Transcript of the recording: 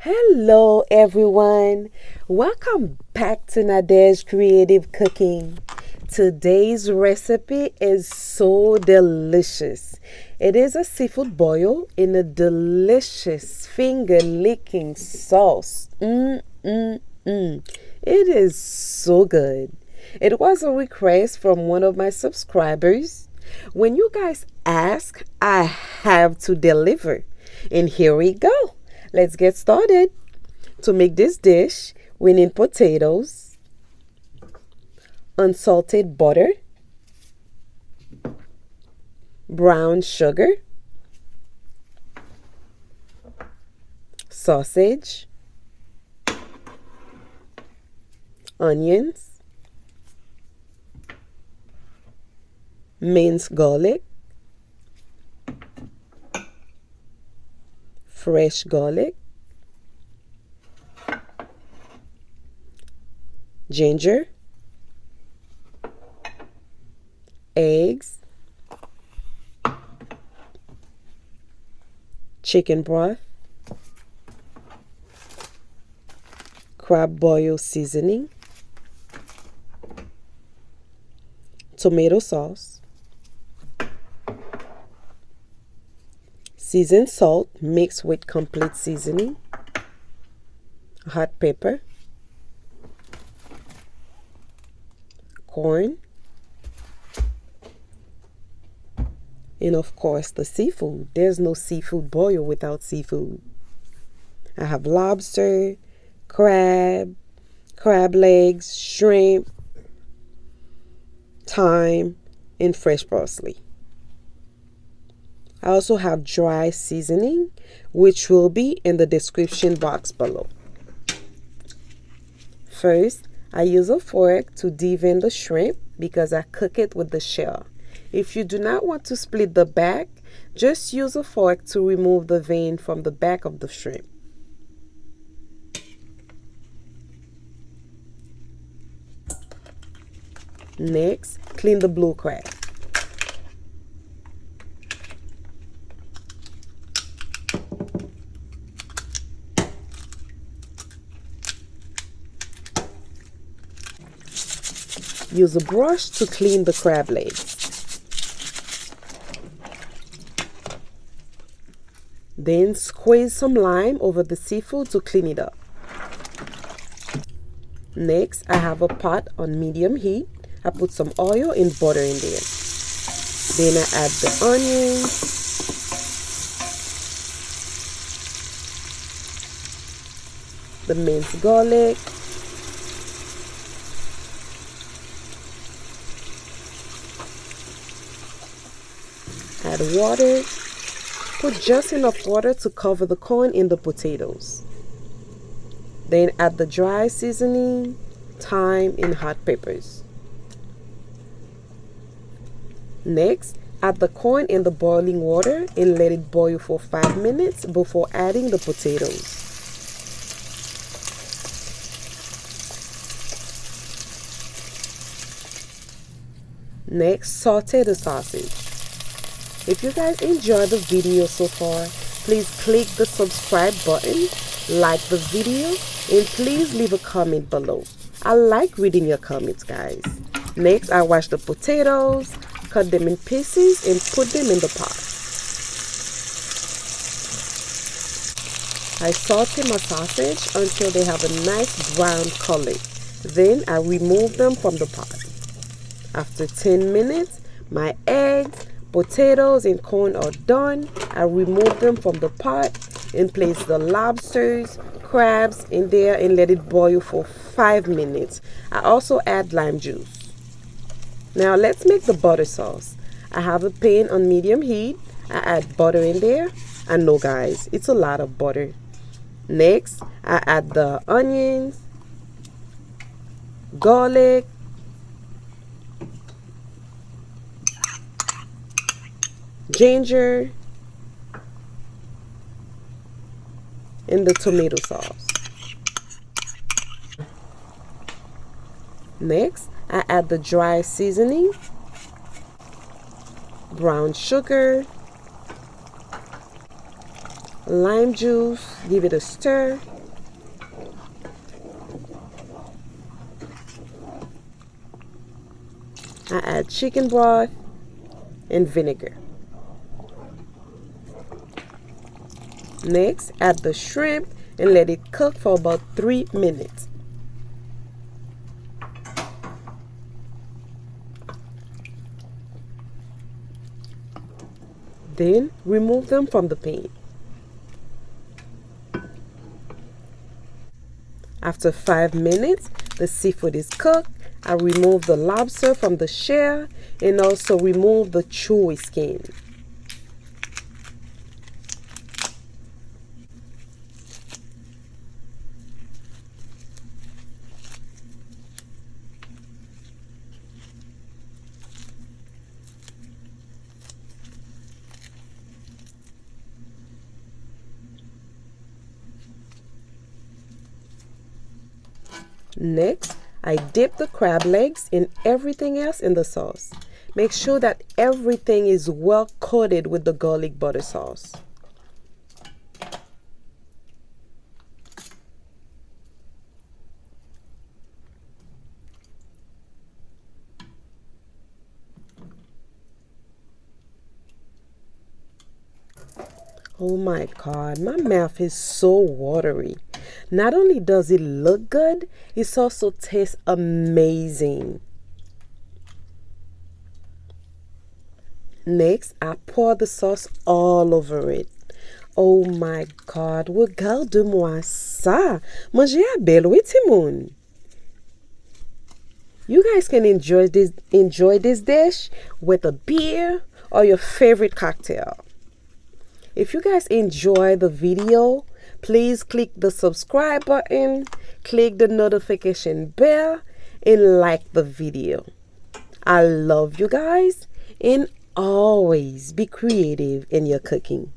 Hello everyone, welcome back to Nadesh Creative Cooking. Today's recipe is so delicious. It is a seafood boil in a delicious finger-licking sauce. It is so good. It was a request from one of my subscribers. When you guys ask, I have to deliver. And here we go. Let's get started. To make this dish, we need potatoes, unsalted butter, brown sugar, sausage, onions, minced garlic, fresh garlic, ginger, eggs, chicken broth, crab boil seasoning, tomato sauce, seasoned salt mixed with complete seasoning, hot pepper, corn, and of course the seafood. There's no seafood boil without seafood. I have lobster, crab legs, shrimp, thyme, and fresh parsley. I also have dry seasoning, which will be in the description box below. First, I use a fork to devein the shrimp because I cook it with the shell. If you do not want to split the back, just use a fork to remove the vein from the back of the shrimp. Next, clean the blue crab. Use a brush to clean the crab legs. Then squeeze some lime over the seafood to clean it up. Next, I have a pot on medium heat. I put some oil and butter in there. Then I add the onions, the minced garlic, add water. Put just enough water to cover the corn and the potatoes. Then add the dry seasoning, thyme, and hot peppers. Next, add the corn in the boiling water and let it boil for 5 minutes before adding the potatoes. Next, saute the sausage. If you guys enjoyed the video so far, please click the subscribe button, like the video, and please leave a comment below. I like reading your comments, guys. Next, I wash the potatoes, cut them in pieces, and put them in the pot. I saute my sausage until they have a nice brown color. Then I remove them from the pot. After 10 minutes, my eggs, potatoes, and corn are done. I remove them from the pot and place the lobsters, crabs in there and let it boil for 5 minutes. I also add lime juice. Now let's make the butter sauce. I have a pan on medium heat. I add butter in there. I know, guys, it's a lot of butter. Next, I add the onions, garlic, ginger, and the tomato sauce. Next, I add the dry seasoning, brown sugar, lime juice, give it a stir. I add chicken broth and vinegar. Next, add the shrimp and let it cook for about 3 minutes. Then remove them from the pan. After 5 minutes, the seafood is cooked. I remove the lobster from the shell and also remove the chewy skin. Next, I dip the crab legs and everything else in the sauce. Make sure that everything is well coated with the garlic butter sauce. Oh my God, my mouth is so watery. Not only does it look good, it also tastes amazing. Next, I pour the sauce all over it. Oh my God, regarde-moi ça. Mangez à belle, oui, Timon. You guys can enjoy this dish with a beer or your favorite cocktail. If you guys enjoy the video, please click the subscribe button, click the notification bell, and like the video. I love you guys, and always be creative in your cooking.